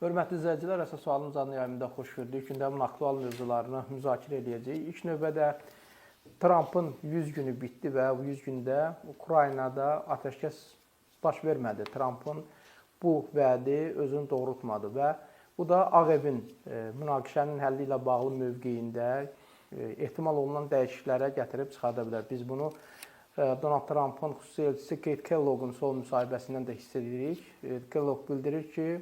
Hörmətli izləyicilər, əsas sualın canlı yayımında xoş gördük. Gündəmin aktual mövzularını müzakirə edəcəyik. İlk növbədə Trampın 100 günü bitdi və bu 100 gündə Ukraynada atəşkəs baş vermədi. Trampın bu vədi özünü doğrultmadı və bu da Ağ Evin münaqişənin həlli ilə bağlı mövqeyində ehtimal olunan dəyişikliklərə gətirib çıxarda bilər. Biz bunu Donald Trampın xüsusi elçisi Kate Kellogg'un son müsahibəsindən də hiss edirik. Kellogg bildirir ki,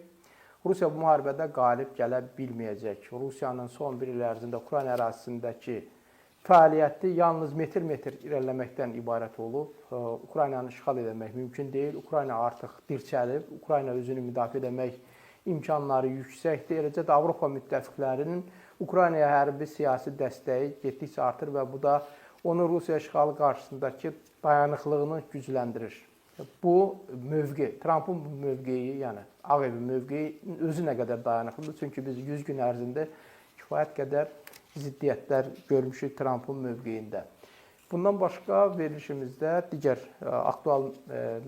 Rusiya bu müharibədə qalib gələ bilməyəcək. Rusiyanın son bir il ərzində Ukrayna ərazisindəki fəaliyyəti yalnız metr-metr irəliləməkdən ibarət olub. Ukraynanı işğal etmək mümkün deyil. Ukrayna artıq dirçəlib. Ukrayna özünü müdafiə etmək imkanları yüksəkdir. Eləcə də Avropa müttəfiqlərinin Ukraynaya hərbi siyasi dəstəyi getdikcə artır və bu da onun Rusiya işğalı qarşısındakı dayanıqlığını gücləndirir. Bu mövqe, Trampın bu mövqeyi, yəni Ağ Evin mövqeyi özü nə qədər dayanıqlıdır? Çünki biz 100 gün ərzində kifayət qədər ziddiyyətlər görmüşük Trampın mövqeyində. Bundan başqa verilişimizdə digər aktual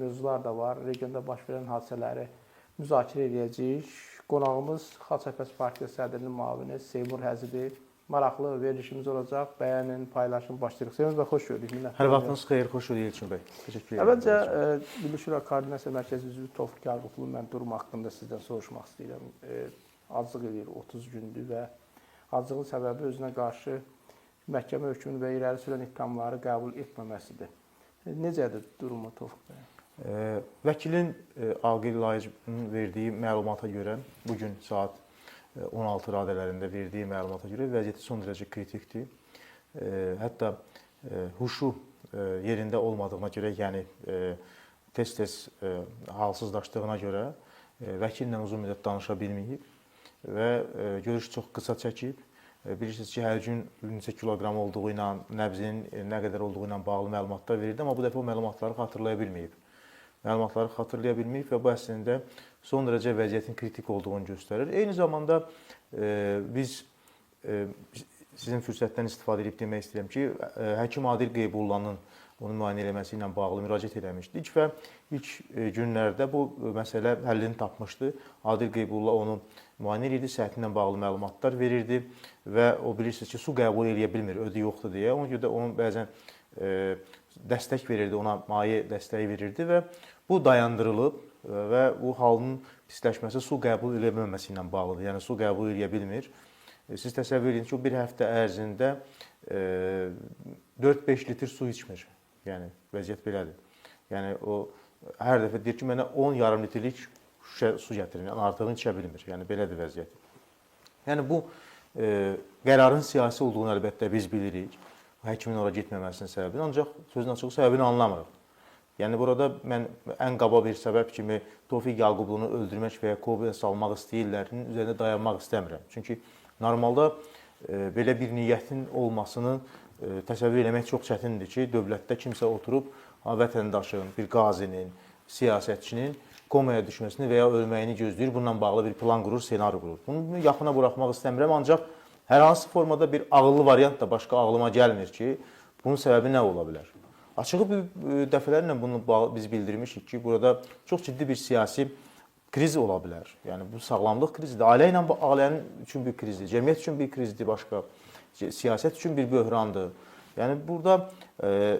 mövzular da var. Regionda baş verən hadisələri müzakirə edəcəyik. Qonağımız Xalq Partiyası sədrinin müavini Seymur Həzibi. Maraqlı verilişimiz olacaq. Bəyənin, paylaşın, başlayırıq. Seymur bəy, xoş gördük. Hər vaxtınız xeyir, xoş gördük Elçin bəy. Təşəkkür edirəm. Əvvəlcə Milli Şura Koordinasiya Mərkəzi üzvü Tofiq Yarğıqlının mən durum haqqında sizdən soruşmaq istəyirəm. Aclıq edir 30 gündür və aclığın səbəbi özünə qarşı məhkəmə hökmünü və irəli sürən ittihamları qəbul etməməsidir. Necədir durumu Tofiq bəy? Vəkilin Aqil Layıcın verdiyi məlumata görə bugün saat 16 radələrində verdiyi məlumata görə vəziyyəti son dərəcə kritikdir. Hətta huşu yerində olmadığına görə, yəni tez-tez halsızlaşdığına görə vəkillə uzun müddət danışa bilməyib və görüş çox qısa çəkib. Bilirsiniz ki, hər gün neçə kiloqram olduğu ilə, nəbzinin nə qədər olduğu ilə bağlı məlumatlar verirdi, amma bu dəfə o məlumatları xatırlaya bilməyib. Məlumatları xatırlaya bilməyib və bu əslində son dərəcə vəziyyətin kritik olduğunu göstərir. Eyni zamanda biz sizin fürsətdən istifadə edib demək istəyirəm ki, həkim Adil Qeybullahın onun müayinə eləməsi ilə bağlı müraciət eləmişdik və ilk günlərdə bu məsələ həllini tapmışdı. Adil Qeybullah onu müayinə edirdi, səhhəti ilə bağlı məlumatlar verirdi və o bilirsiniz ki, su qəbul edə bilmir, ödü yoxdur deyə. Ona görə də onun bəzən dəstək verirdi, ona maye dəstəyi verirdi və bu dayandırılıb və bu halın pisləşməsi su qəbul edə bilməməsi ilə bağlıdır. Yəni su qəbul edə bilmir. Siz təsəvvür edin ki, o bir həftə ərzində 4-5 litr su içmir. Yəni vəziyyət belədir. Yəni o hər dəfə deyir ki, mənə 10 yarım litrlik şüşə su gətirin. Yəni artığını içə bilmir. Yəni belədir vəziyyət. Yəni bu qərarın siyasi olduğunu əlbəttə biz bilirik. Həkimin ora getməməsinin səbəbini, ancaq sözün açığı səbəbini anlamırıq. Yəni burada mən ən qaba bir səbəb kimi Tofiq Yaqubluğunu öldürmək və ya Kobeyə salmaq istəyirlərinin üzərində dayanmaq istəmirəm. Çünki normalda belə bir niyyətin olmasını təsəvvür eləmək çox çətindir ki, dövlətdə kimsə oturub vətəndaşın, bir qazinin, siyasətçinin komaya düşməsini və ya ölməyini gözləyir, bununla bağlı bir plan qurur, senari qurur. Bunu yaxına buraxmaq istəmirəm, ancaq hər hansı formada bir ağıllı variant da başqa ağlıma gəlmir ki, bunun səbəbi nə ola bilər? Açığı dəfələrlə bunu biz bildirmişik ki, burada çox ciddi bir siyasi kriz ola bilər. Yəni bu sağlamlıq krizidir. Ailə ilə ailənin üçün bir krizdir, cəmiyyət üçün bir krizdir, başqa siyasət üçün bir böhrandır. Yəni burada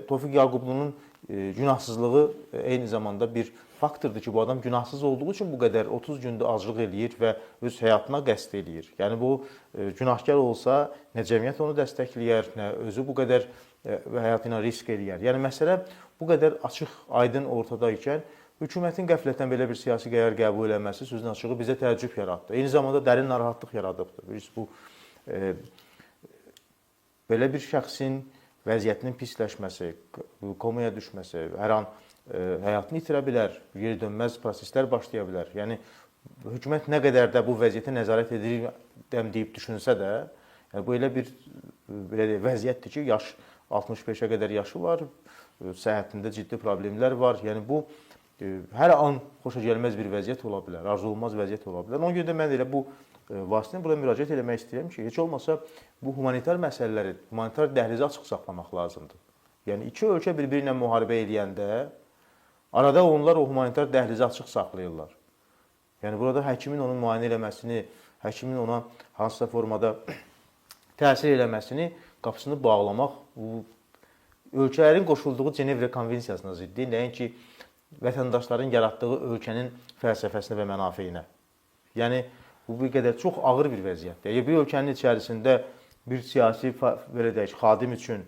Tofiq Yaqublunun günahsızlığı eyni zamanda bir faktordur ki, bu adam günahsız olduğu üçün bu qədər 30 gündə aclıq eləyir və öz həyatına qəsd eləyir. Yəni bu günahkar olsa, nə cəmiyyət onu dəstəkləyər, nə özü bu qədər həyatı ilə risk eləyər. Yəni məsələ bu qədər açıq, aydın ortada ikən hökumətin qəflətən belə bir siyasi qərar qəbul eləməsi sözün açığı bizə təəccüb yaratdı. Eyni zamanda dərin narahatlıq yaradıbdır. Bilirsiniz, bu belə bir şəxsin vəziyyətinin pisləşməsi, komaya düşməsi, hər an həyatını itirə bilər, geri dönməz proseslər başlaya bilər. Yəni hökumət nə qədər də bu vəziyyətə nəzarət edirəm deyib düşünsə də, yəni bu elə bir vəziyyətdir ki, yaş 65-ə qədər yaşı var, səhhətində ciddi problemlər var. Yəni bu hər an xoşagəlməz bir vəziyyət ola bilər, arzu olunmaz vəziyyət ola bilər. Ona görə də mən elə bu vasitəni burada müraciət eləmək istəyirəm ki, heç olmasa bu humanitar məsələləri, humanitar dəhlizi açıq saxlamaq lazımdır. Yəni iki ölkə bir-biri ilə müharibə edəndə arada onlar o humanitar dəhlizi açıq saxlayırlar. Yəni burada həkimin onu müayinə eləməsini, həkimin ona hansısa formada təsir eləməsini, qapısını bağlamaq bu ölkələrin qoşulduğu Cenevre konvensiyasına ziddir, nəinki vətəndaşların yaratdığı ölkənin fəlsəfəsinə və mənafeyinə. Yəni bu bir qədər çox ağır bir vəziyyətdir. Bir ölkənin içərisində bir siyasi belə deyək, xadim üçün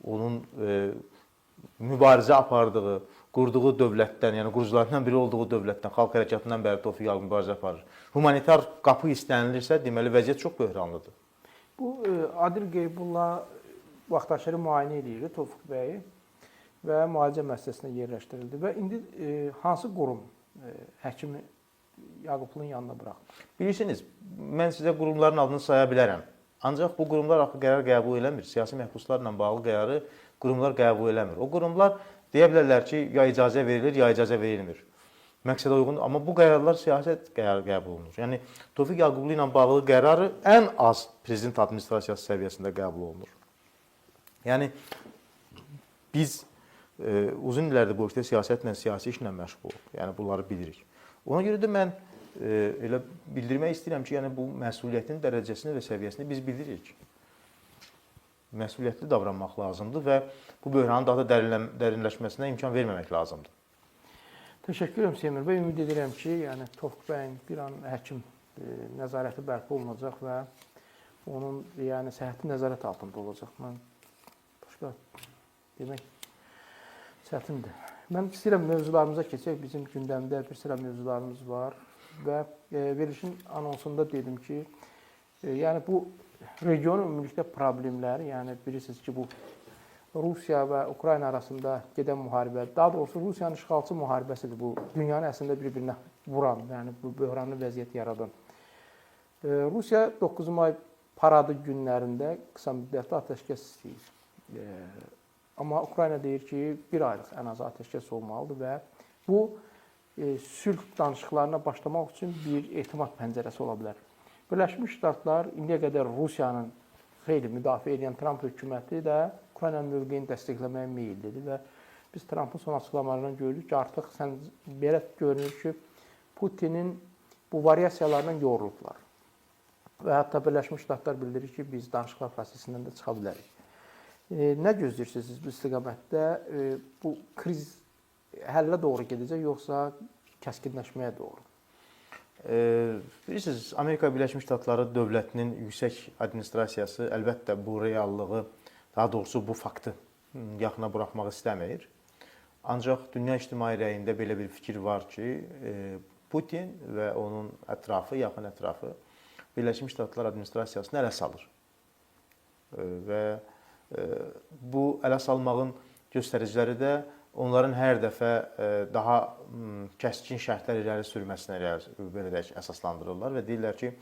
onun mübarizə apardığı, qurduğu dövlətdən, yəni qurucularından biri olduğu dövlətdən, xalq hərəkatından bəri Tofiq Yalqın mübarizə aparır. Humanitar qapı istənilirsə, deməli vəziyyət çox böhranlıdır. Bu Adil Qeybulla vaxtaşırı müayinə edir Tofiq bəyi və müalicə müəssisəsinə yerləşdirildi və indi hansı qurum həkimi Yaqublu'nun yanına buraxdı? Bilirsiniz, mən sizə qurumların adını saya bilərəm. Ancaq bu qurumlar axı qərar qəbul eləmir. Siyasi məhbuslarla bağlı qərarı qurumlar qəbul eləmir. O qurumlar deyə bilərlər ki, ya icazə verilir, ya icazə verilmir. Məqsədə uyğun, amma bu qərarlar siyasət qərarı qəbul olunur. Yəni Tofiq Yaqublu ilə bağlı qərarı ən az prezident administrasiyası səviyyəsində qəbul olunur. Yəni biz uzun illərdir bu ölkədə siyasətlə, siyasi işlə məşğuluq. Yəni bunları bilirik. Ona görə də mən elə bildirmək istəyirəm ki, yəni bu məsuliyyətin dərəcəsini və səviyyəsini biz bilirik. Məsuliyyətli davranmaq lazımdır və bu böhranın daha da dərinləşməsinə imkan verməmək lazımdır. Təşəkkür edirəm Seymur bəy. Ümid edirəm ki, yəni Tofiq bəyin bir an həkim nəzarəti bərpa olunacaq və onun yəni səhhəti nəzarət altında olacaq. Mən başqa demək çətindir. Mən istəyirəm mövzularımıza keçək. Bizim gündəmdə bir sıra mövzularımız var və verilişin anonsunda dedim ki, yəni bu regionun ümumilikdə problemləri, yəni bilirsiniz ki, bu Rusiya və Ukrayna arasında gedən müharibə, daha doğrusu Rusiyanın işğalçı müharibəsidir bu. Dünyanın əslində bir-birinə vuran, yəni bu böhranlı vəziyyət yaradan. Rusiya 9 may paradı günlərində qısa müddətli atəşkəs istəyir. Amma Ukrayna deyir ki, bir aylıq ən az atəşkəs olmalıdır və bu sülh danışıqlarına başlamaq üçün bir etimad pəncərəsi ola bilər. Birləşmiş Ştatlar indiyə qədər Rusiyanın xeyli müdafiə edən Tramp hökuməti də Ukraynanın mövqeyini dəstəkləməyə meyillidir və biz Trampın son açıqlamalarından görürük ki, artıq belə görünür ki, Putinin bu variasiyalarından yorulublar. Və hətta Birləşmiş Ştatlar bildirir ki, biz danışıqlar prosesindən də çıxa bilərik. Nə gözləyirsiniz bu istiqamətdə? Bu kriz həllə doğru gedəcək, yoxsa kəskinləşməyə doğru? Bilirsiniz, Amerika Birləşmiş Ştatları dövlətinin yüksək administrasiyası əlbəttə bu reallığı, daha doğrusu bu faktı yaxına buraxmaq istəmir. Ancaq dünya ictimai rəyində belə bir fikir var ki, Putin və onun ətrafı, yaxın ətrafı Birləşmiş Ştatlar administrasiyasını ələ salır. Və bu ələ salmağın göstəriciləri də onların hər dəfə daha kəskin şərtlər irəli sürməsinə belə deyək, əsaslandırırlar və deyirlər ki,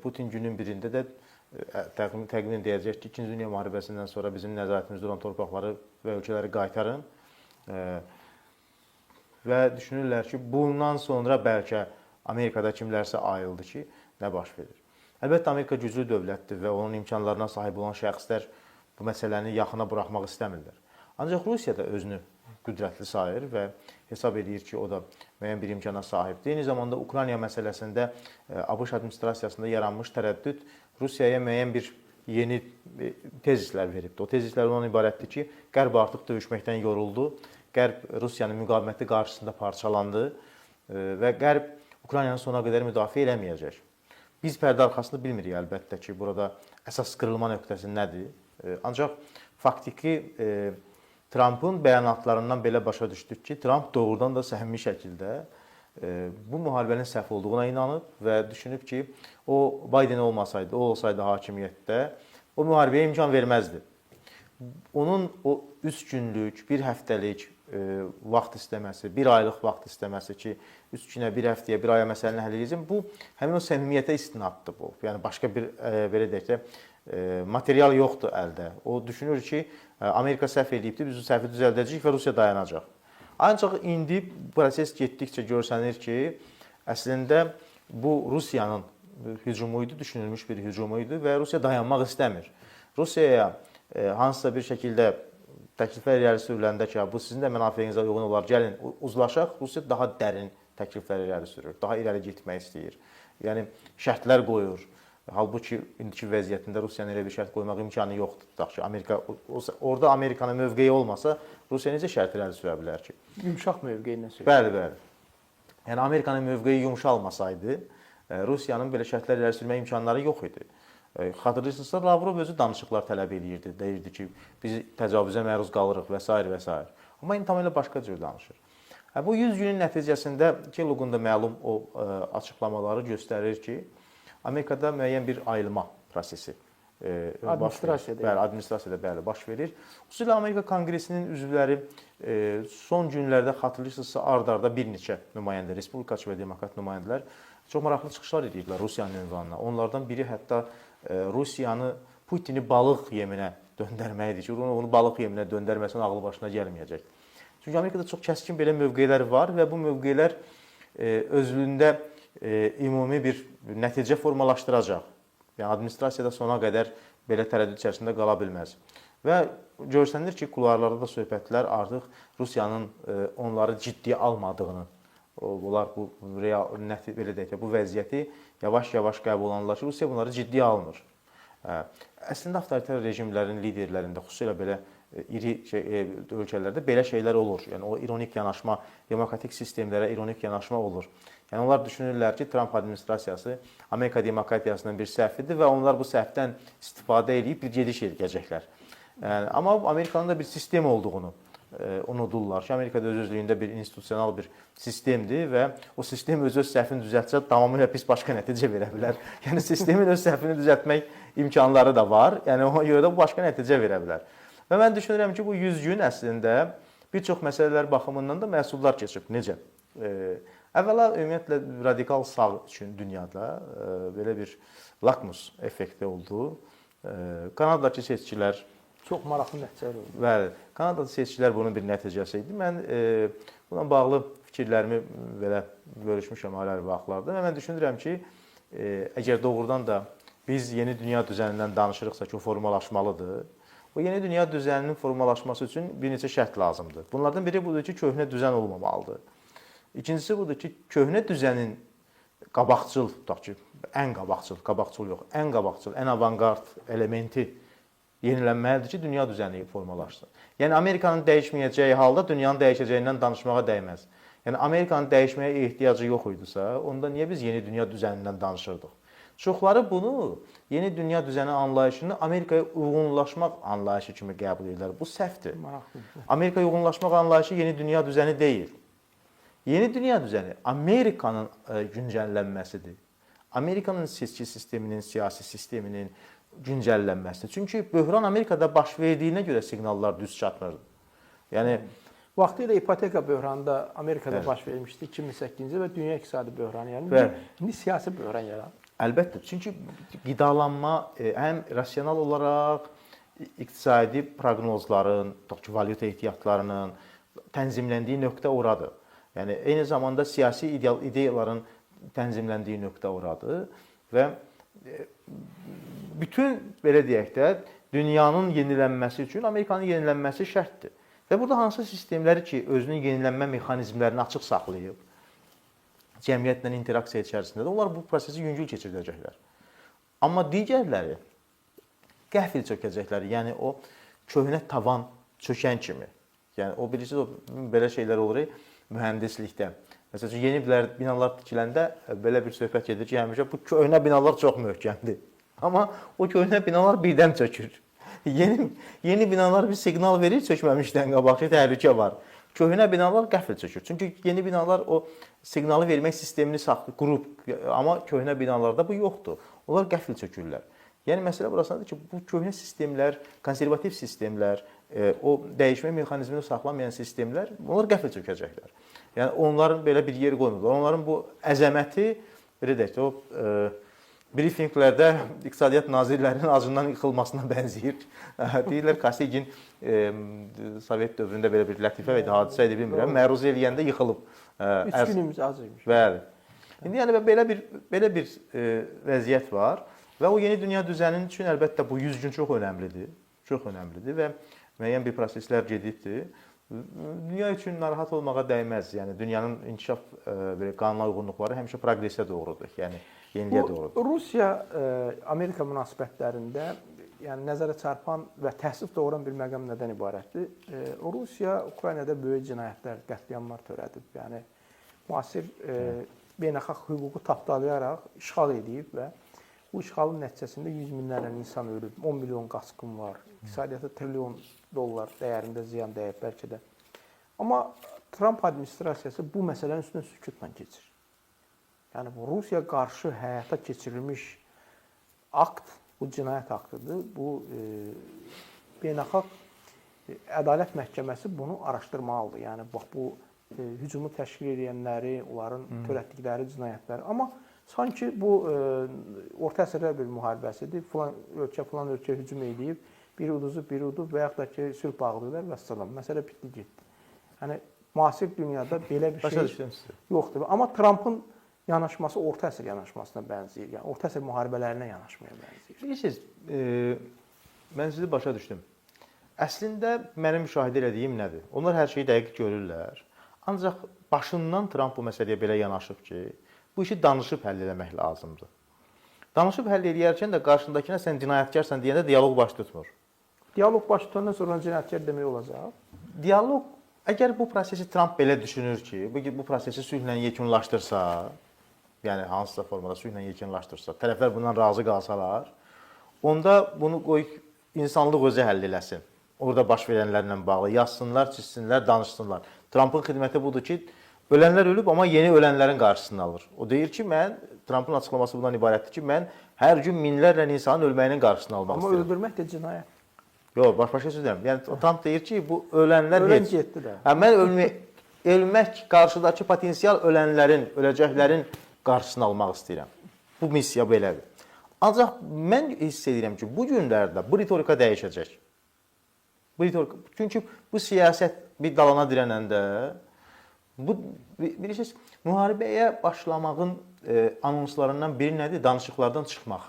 Putin günün birində də təqvimən deyəcək ki, 2-ci Dünya müharibəsindən sonra bizim nəzarətimizdə olan torpaqları və ölkələri qaytarın və düşünürlər ki, bundan sonra bəlkə Amerikada kimlərsə ayıldı ki, nə baş verir. Əlbəttə, Amerika güclü dövlətdir və onun imkanlarına sahib olan şəxslər bu məsələni yaxına buraxmaq istəmirlər. Ancaq Rusiya da özünü qüdrətli sayır və hesab edir ki, o da müəyyən bir imkana sahibdir. Eyni zamanda Ukrayna məsələsində ABŞ administrasiyasında yaranmış tərəddüd Rusiyaya müəyyən bir yeni tezislər veribdir. O tezislər ondan ibarətdir ki, Qərb artıq döyüşməkdən yoruldu, Qərb Rusiyanın müqaviməti qarşısında parçalandı və Qərb Ukraynanı sona qədər müdafiə eləməyəcək. Biz pərdə arxasını bilmirik əlbəttə ki, burada əsas qırılma nöqtəsi nədir. Ancaq faktiki Trumpın bəyanatlarından belə başa düşdük ki, Trump doğrudan da səmimi şəkildə bu müharibənin səhv olduğuna inanıb və düşünüb ki, o Biden olmasaydı, o olsaydı hakimiyyətdə, o müharibəyə imkan verməzdi. Onun o 3 günlük, 1 həftəlik vaxt istəməsi, 1 aylıq vaxt istəməsi ki, 3 günə, 1 həftəyə, 1 aya məsələni həll edəcəm, bu həmin o səmimiyyətə istinaddır bu. Yəni başqa bir belə deyək də material yoxdur əldə. O düşünür ki, Amerika səhv edibdir, biz o səhvi düzəldəcəyik və Rusiya dayanacaq. Ancaq indi proses getdikcə görsənir ki, əslində bu Rusiyanın hücumu idi, düşünülmüş bir hücumu idi və Rusiya dayanmaq istəmir. Rusiyaya hansısa bir şəkildə təkliflər irəli sürüləndə ki, bu sizin də mənafeyinizə uyğun olar, gəlin uzlaşaq, Rusiya daha dərin təkliflər irəli sürür, daha irəli getmək istəyir. Yəni şərtlər qoyur. Halbuki indiki vəziyyətində Rusiyanın elə bir şərt qoymaq imkanı yoxdur. Tutaq ki, Amerika orada Amerikanın mövqeyi olmasa, Rusiya necə şərt irəli sürə bilər ki? Yumşaq mövqeyindən söhbət. Bəli, bəli. Yəni Amerikanın mövqeyi yumşalmasaydı, Rusiyanın belə şərtlər irəli sürmə imkanları yox idi. Xatırlayırsınızsa, Lavrov özü danışıqlar tələb edirdi. Deyirdi ki, biz təcavüzə məruz qalırıq və s. və s. Amma indi tamamilə başqa cür danışır. Bu 100 günün nəticəsində Kellogg'un da məlum o açıqlamaları göstərir ki, Amerikada müəyyən bir ayılma prosesi administrasiyada baş verir. Xüsusilə Amerika Konqresinin üzvləri son günlərdə xatırlayırsınızsa ard-arda bir neçə nümayəndə, respublikaçı və demokrat nümayəndələr çox maraqlı çıxışlar edirlər Rusiyanın ünvanına. Onlardan biri hətta Rusiyanı Putini balıq yeminə döndərməkdir ki, onu balıq yeminə döndərməsin ağlı başına gəlməyəcək. Çünki Amerikada çox kəskin belə mövqelər var və bu mövqelər özlüyündə ümumi bir nəticə formalaşdıracaq. Yəni administrasiyada sona qədər belə tərəddüd içərisində qala bilməz. Və görsənir ki, kularlarda da söhbətlər artıq Rusiyanın onları ciddiyə almadığını, onlar bu belə deyək, bu vəziyyəti yavaş-yavaş qəbul olunurlar ki, Rusiya bunları ciddiyə almır. Əslində avtoritar rejimlərin liderlərində, xüsusilə belə iri ölkələrdə belə şeylər olur. Yəni o ironik yanaşma, demokratik sistemlərə ironik yanaşma olur. Yəni onlar düşünürlər ki, Trump administrasiyası Amerika demokratiyasının bir səhvidir və onlar bu səhvdən istifadə edib bir gediş edəcəklər. Amma Amerikanın da bir sistem olduğunu unudurlar ki, Amerikada öz-özlüyündə bir institusional bir sistemdir və o sistem öz səhvini düzəltsə tamamilə pis başqa nəticə verə bilər. Yəni sistemin öz səhvini düzəltmək imkanları da var. Yəni ona görə də bu başqa nəticə verə bilər. Və mən düşünürəm ki, bu 100 gün əslində bir çox məsələlər baxımından da məhsullar keçib. Necə? Əvvəla, ümumiyyətlə, radikal sağ üçün dünyada belə bir lakmus effekti oldu. Kanadadakı seçkilər... Çox maraqlı nəticələr oldu. Bəli, Kanadada seçkilər bunun bir nəticəsi idi. Mən buna bağlı fikirlərimi belə bölüşmüşəm ayrı vaxtlarda və mən düşünürəm ki, əgər doğrudan da biz yeni dünya düzənindən danışırıqsa ki, o formalaşmalıdır. O yeni dünya düzəninin formalaşması üçün bir neçə şərt lazımdır. Bunlardan biri budur ki, köhnə düzən olmamalıdır. İkincisi budur ki, köhnə düzənin qabaqcıl, tutaq ki, ən qabaqcıl yox, ən qabaqcıl, ən avangard elementi yenilənməlidir ki, dünya düzəni formalaşsın. Yəni Amerikanın dəyişməyəcəyi halda dünyanın dəyişəcəyindən danışmağa dəyməz. Yəni Amerikanın dəyişməyə ehtiyacı yox idisə, onda niyə biz yeni dünya düzənindən danışırdıq? Çoxları bunu yeni dünya düzəni anlayışını Amerikaya uyğunlaşmaq anlayışı kimi qəbul edirlər. Bu səhvdir. Amerikaya uyğunlaşmaq anlayışı yeni dünya düzəni deyil. Yeni dünya düzəni Amerikanın güncəllənməsidir. Amerikanın seçki sisteminin, siyasi sisteminin güncəllənməsidir. Çünki böhran Amerikada baş verdiyinə görə siqnallar düz çatmırdı. Yəni vaxtilə ipoteka böhranı da Amerikada baş vermişdi 2008-ci və dünya iqtisadi böhranı. Yəni indi siyasi böhran yaranır. Əlbəttə, çünki qidalanma həm rasional olaraq iqtisadi proqnozların, valyuta ehtiyatlarının tənzimləndiyi nöqtə oradır. Yəni eyni zamanda siyasi ideyaların tənzimləndiyi nöqtə oradır və bütün belə deyək də dünyanın yenilənməsi üçün Amerikanın yenilənməsi şərtdir. Və burada hansı sistemləri ki, özünün yenilənmə mexanizmlərini açıq saxlayıb, cəmiyyətlə interaksiya içərisində də onlar bu prosesi yüngül keçirdəcəklər. Amma digərləri qəfil çökəcəklər. Yəni o köhnə tavan çökən kimi. Yəni o bilirsiniz belə şeylər olur mühəndislikdə. Məsələn, yeni binalar tikiləndə belə bir söhbət gedir ki, həmişə bu köhnə binalar çox möhkəmdir. Amma o köhnə binalar birdən çökür. Yeni binalar bir siqnal verir çökməmişdən qabaq ki, təhlükə var. Köhnə binalar qəfil çökür. Çünki yeni binalar o siqnalı vermək sistemini qurub, amma köhnə binalarda bu yoxdur. Onlar qəfil çökürlər. Yəni məsələ burasındadır ki, bu köhnə sistemlər, konservativ sistemlər, o dəyişmə mexanizmini saxlamayan sistemlər, onlar qəfil çökəcəklər. Yəni onların belə bir yer qoymurlar. Onların bu əzəməti, belə deyək də, o brifinqlərdə iqtisadiyyat nazirlərinin acından yıxılmasına bənzəyir. Deyirlər, Kosygin Sovet dövründə belə bir lətifə və hadisə edə bilmirəm. Məruz eləyəndə yıxılıb. 3 günümüz az imiş. Bəli. İndi yəni belə bir vəziyyət var və o yeni dünya düzəninin üçün əlbəttə bu 100 gün çox önəmlidir. Çox önəmlidir və müəyyən bir proseslər gedibdir dünya üçün narahat olmağa dəyməz. Yəni dünyanın inkişaf belə qanuna uyğunluqları həmişə proqresə doğrudur. Yəni yeniliyə doğrudur. Rusiya-Amerika münasibətlərində yəni nəzərə çarpan və təəssüf doğuran bir məqam nədən ibarətdir? Rusiya Ukraynada böyük cinayətlər, qətliamlar törədib. Yəni müasir beynəlxalq hüququ tapdalayaraq işğal edib və bu işğalın nəticəsində 100 minlərlə insan ölüb, 10 milyon qaçqın var, iqtisadiyyata trilyon dollar dəyərində ziyan dəyib bəlkə də. Amma Trump administrasiyası bu məsələnin üstündən sükutla keçir. Yəni bu Rusiya qarşı həyata keçirilmiş akt, bu cinayət aktıdır. Bu beynəlxalq ədalət məhkəməsi bunu araşdırmalıdır. Yəni bax bu hücumu təşkil edənləri, onların törətdikləri cinayətləri. Amma sanki bu orta əsrlər bir müharibəsidir. Falan ölkə hücum edib, biri udub və yaxud da ki, sülh bağlayırlar və salam. Məsələ bitdi, getdi. Yəni müasir dünyada belə bir şey yoxdur. Amma Trumpın yanaşması orta əsr yanaşmasına bənzəyir. Yəni orta əsr müharibələrinə yanaşmaya bənzəyir. Bilirsiniz, mən sizi başa düşdüm. Əslində mənim müşahidə etdiyim nədir? Onlar hər şeyi dəqiq görürlər. Ancaq başından Trump bu məsələyə belə yanaşıb ki, bu işi danışıb həll etmək lazımdır. Danışıb həll edərkən də qarşındakına sən cinayətkarsan deyəndə dialoq baş tutmur. Dialoq baş tutandan sonra cinayətkar demək olacaq. Dialoq, əgər bu prosesi Trump belə düşünür ki, bu prosesi sülhlə yekunlaşdırsa, yəni hansısa formada sülhlə yekunlaşdırsa, tərəflər bundan razı qalsalar, onda bunu qoy insanlıq özü həll eləsin. Orada baş verənlərlə bağlı yazsınlar, çizsinlər, danışsınlar. Trumpın xidməti budur ki, ölənlər ölüb, amma yeni ölənlərin qarşısını alır. O deyir ki, Trumpın açıqlaması bundan ibarətdir ki, mən hər gün minlərlə insanın ölməyinin qarşısını almaq istəyirəm. Amma öldürmək də cinayət. Yox, başqa söz deyirəm. Yəni Trump deyir ki, bu ölənlər Ölən getdi də. Mən ölmək qarşıdakı potensial ölənlərin, öləcəklərin qarşısını almaq istəyirəm. Bu missiya belədir. Ancaq mən hiss edirəm ki, bu günlərdə bu ritorika dəyişəcək. Çünki bu siyasət bir dalana dirənəndə, bilirsiniz, müharibəyə başlamağın anonslarından biri nədir? Danışıqlardan çıxmaq.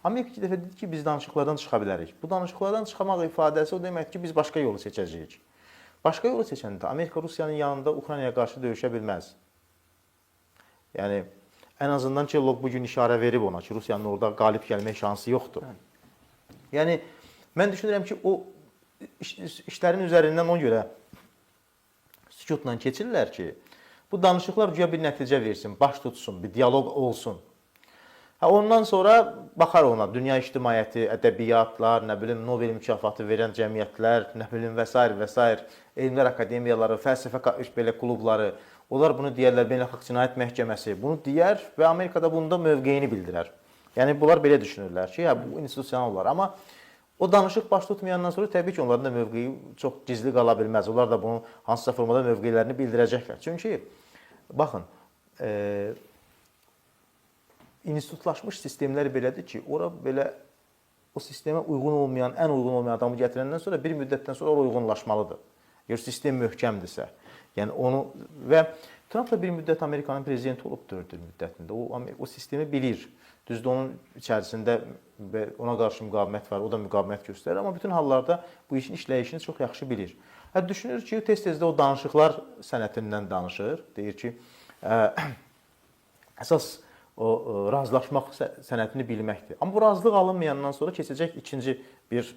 Amerika iki dəfə dedi ki, biz danışıqlardan çıxa bilərik. Bu danışıqlardan çıxamaq ifadəsi o deməkdir ki, biz başqa yolu seçəcəyik. Başqa yolu seçəndə Amerika Rusiyanın yanında Ukraynaya qarşı döyüşə bilməz. Yəni, ən azından Çellog bugün işarə verib ona ki, Rusiyanın orada qalib gəlmək şansı yoxdur. Yəni, mən düşünürəm ki, o işlərin üzərindən ona görə sükutla keçirlər ki, bu danışıqlar güya bir nəticə versin, baş tutsun, bir dialoq olsun. Ondan sonra baxar ona, dünya ictimaiyyəti, ədəbiyyatlar, Nobel mükafatı verən cəmiyyətlər, və s. Elmlər akademiyaları, fəlsəfə belə klubları, onlar bunu deyərlər, Beynəlxalq Cinayət Məhkəməsi bunu deyər və Amerikada bunda mövqeyini bildirər. Yəni, bunlar belə düşünürlər ki, bu institusional olar. Amma o danışıq baş tutmayandan sonra təbii ki, onların da mövqeyi çox gizli qala bilməz. Onlar da bunu hansısa formada mövqeylərini bildirəcəklər. Çünki, baxın, institutlaşmış sistemlər belədir ki, ora belə o sistemə uyğun olmayan, ən uyğun olmayan adamı gətirəndən sonra bir müddətdən sonra o uyğunlaşmalıdır. Əgər sistem möhkəmdirsə. Yəni onu və Trump da bir müddət Amerikanın prezidenti olub 4 il müddətində. O sistemi bilir. Düzdür, onun içərisində ona qarşı müqavimət var, o da müqavimət göstərir. Amma bütün hallarda bu işin işləyişini çox yaxşı bilir. Düşünür ki, tez-tez də o danışıqlar sənətindən danışır. Deyir ki, əsas o razılaşmaq sənətini bilməkdir. Amma bu razılıq alınmayandan sonra keçəcək ikinci bir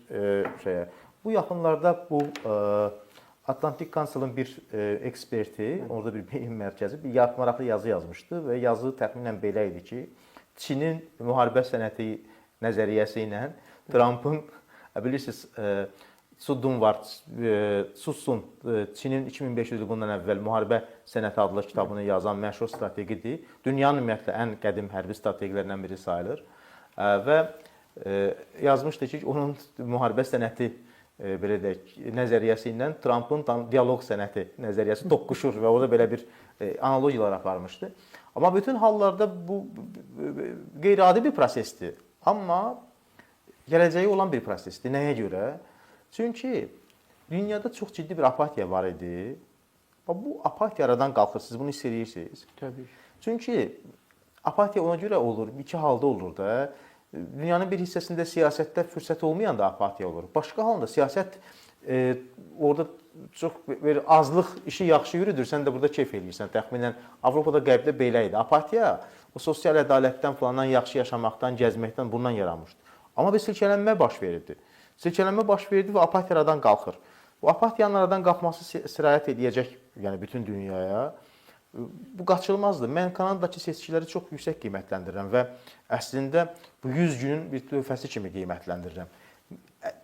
şeyə. Bu yaxınlarda bu Atlantik Council'ın bir eksperti, orada bir beyin mərkəzi bir maraqlı yazı yazmışdı və yazı təxminən belə idi ki, Çinin müharibə sənəti nəzəriyyəsi ilə Trump'ın, bilirsiniz, Sun Çinin 2500 il bundan əvvəl müharibə sənəti adlı kitabını yazan məşhur strategidir. Dünyanın ümumiyyətlə ən qədim hərbi strategilərindən biri sayılır və yazmışdı ki, onun müharibə sənəti belə deyək, nəzəriyyəsi ilə Trump'ın dialoq sənəti nəzəriyyəsi toqquşur və orada belə bir analogiyalar aparmışdı. Amma bütün hallarda bu qeyri-adi bir prosesdir. Amma gələcəyi olan bir prosesdir. Nəyə görə? Çünki dünyada çox ciddi bir apatiya var idi. Bu apatiya aradan qalxır. Siz bunu hiss edirsiniz. Təbii. Çünki apatiya ona görə olur, iki halda olur da. Dünyanın bir hissəsində siyasətdə fürsət olmayan da apatiya olur. Başqa halda siyasət orada çox bir azlıq işi yaxşı yürüdür, sən də burada keyf eləyirsən. Təxminən Avropada, Qərbdə belə idi. Apatiya o sosial ədalətdən falandan, yaxşı yaşamaqdan, gəzməkdən bundan yaranmışdı. Amma bir silkələnmə baş verirdi. Silkələnmə baş verdi və apatiya aradan qalxır. Bu apatiyanın aradan qalxması sirayət edəcək, yəni bütün dünyaya. Bu qaçılmazdır. Mən Kanadadakı seçkiləri çox yüksək qiymətləndirirəm və əslində bu 100 günün bir töhfəsi kimi qiymətləndirirəm.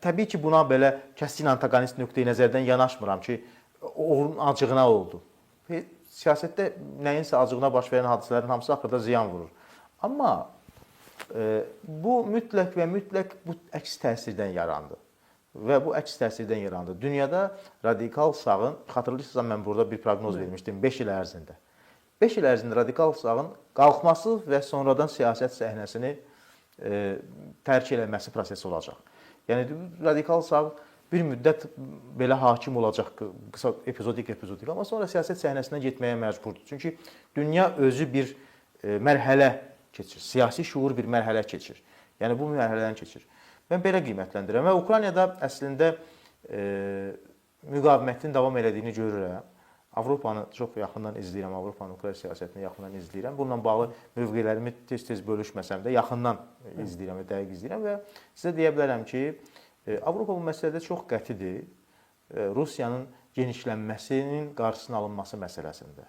Təbii ki, buna belə kəskin antagonist nöqteyi nəzərdən yanaşmıram ki, onun acığına oldu. Siyasətdə nəyinsə acığına baş verən hadisələrin hamısı axırda ziyan vurur. Amma bu mütləq və mütləq bu əks təsirdən yarandı. Və bu əks təsirdən yarandı. Dünyada radikal sağın, xatırlayırsınızsa mən burada bir proqnoz vermişdim 5 il ərzində. 5 il ərzində radikal sağın qalxması və sonradan siyasət səhnəsini tərk eləməsi prosesi olacaq. Yəni radikal sağ bir müddət belə hakim olacaq, qısa epizodik, amma sonra siyasət səhnəsindən getməyə məcburdur. Çünki dünya özü bir mərhələ keçir, siyasi şuur bir mərhələ keçir. Yəni bu mərhələdən keçir. Mən belə qiymətləndirirəm və Ukraynada əslində müqavimətin davam elədiyini görürəm. Avropanı çox yaxından izləyirəm, Avropanın Ukrayna siyasətini yaxından izləyirəm. Bununla bağlı mövqelərimi tez-tez bölüşməsəm də yaxından izləyirəm və dəqiq izləyirəm və sizə deyə bilərəm ki, Avropa bu məsələdə çox qətidir. Rusiyanın genişlənməsinin qarşısının alınması məsələsində.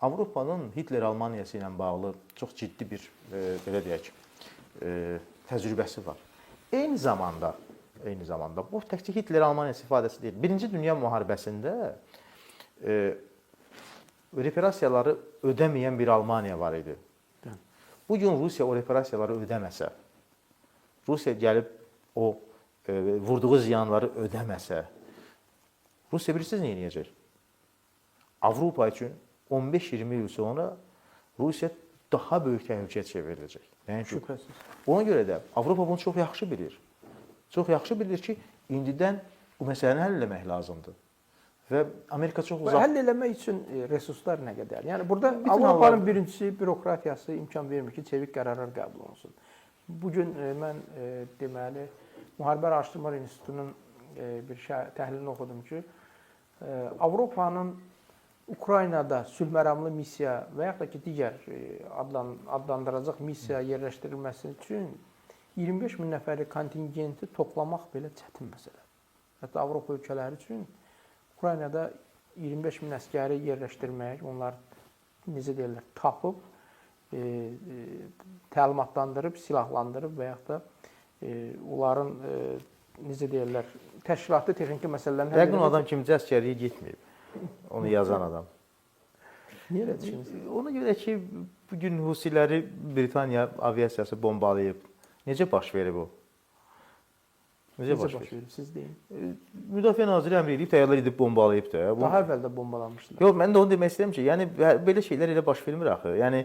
Avropanın Hitler Almaniyası ilə bağlı çox ciddi bir belə deyək, təcrübəsi var. Eyni zamanda bu təkcə Hitler Almaniyası ifadəsi deyil. Birinci Dünya müharibəsində reparasiyaları ödəməyən bir Almaniya var idi. Bu gün Rusiya o reparasiyaları ödəməsə, Rusiya gəlib o vurduğu ziyanları ödəməsə, Rusiya bilirsiniz nə edəcək? Avropa üçün 15-20 il sonra Rusiya daha böyük təhlükəyə çevriləcək. Şübhəsiz. Ona görə də Avropa bunu çox yaxşı bilir. Çox yaxşı bilir ki, indidən bu məsələni həll etmək lazımdır. Və Amerika çox uzaq. Həll etmək üçün resurslar nə qədər? Yəni burada Avropanın birincisi bürokratiyası imkan vermir ki, çevik qərarlar qəbul olunsun. Bu gün mən deməli Müharibə Araşdırma İnstitutunun bir təhlilini oxudum ki, Avropanın Ukraynada sülhməramlı missiya və yaxud da ki, digər adlandıracaq missiya yerləşdirilməsi üçün 25 min nəfərlik kontingenti toplamaq belə çətin məsələdir. Hətta Avropa ölkələri üçün Ukraynada 25 min əsgəri yerləşdirmək, onlar necə deyirlər, tapıb, təlimatlandırıb, silahlandırıb və yaxud da onların necə deyirlər, təşkilatlı texniki məsələlərini həll etmək. Adam kimcə əsgərliyə getməyib. Onu yazan adam. Niyə elə düşünürsünüz? Ona görə ki, bugün Husiləri Britaniya aviasiyası bombalayıb. Necə baş verib o? Necə baş verib? Siz deyin. Müdafiə naziri əmr edib, təyyarlar edib bombalayıb da. Daha əvvəl də bombalamışdılar. Yox, mən də onu demək istəyirəm ki, yəni belə şeylər elə baş vermir axı. Yəni